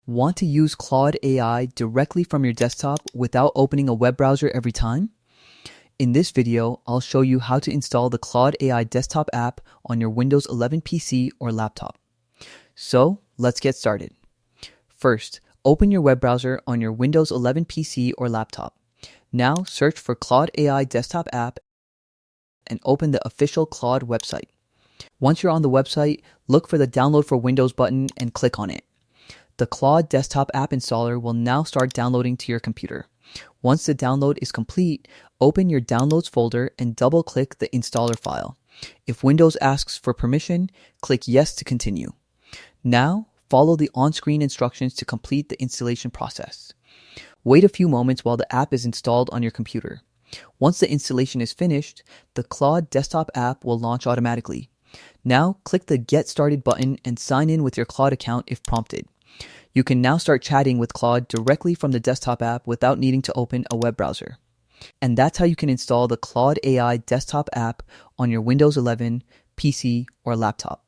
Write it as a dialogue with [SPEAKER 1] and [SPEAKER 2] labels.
[SPEAKER 1] Want to use Claude AI directly from your desktop without opening a web browser every time? In this video, I'll show you how to install the Claude AI Desktop app on your Windows 11 PC or laptop. So, let's get started. First, open your web browser on your Windows 11 PC or laptop. Now, search for Claude AI Desktop app and open the official Claude website. Once you're on the website, look for the Download for Windows button and click on it. The Claude Desktop app installer will now start downloading to your computer. Once the download is complete, open your Downloads folder and double-click the installer file. If Windows asks for permission, click Yes to continue. Now, follow the on-screen instructions to complete the installation process. Wait a few moments while the app is installed on your computer. Once the installation is finished, the Claude Desktop app will launch automatically. Now, click the Get Started button and sign in with your Claude account if prompted. You can now start chatting with Claude directly from the desktop app without needing to open a web browser. And that's how you can install the Claude AI Desktop app on your Windows 11, PC, or laptop.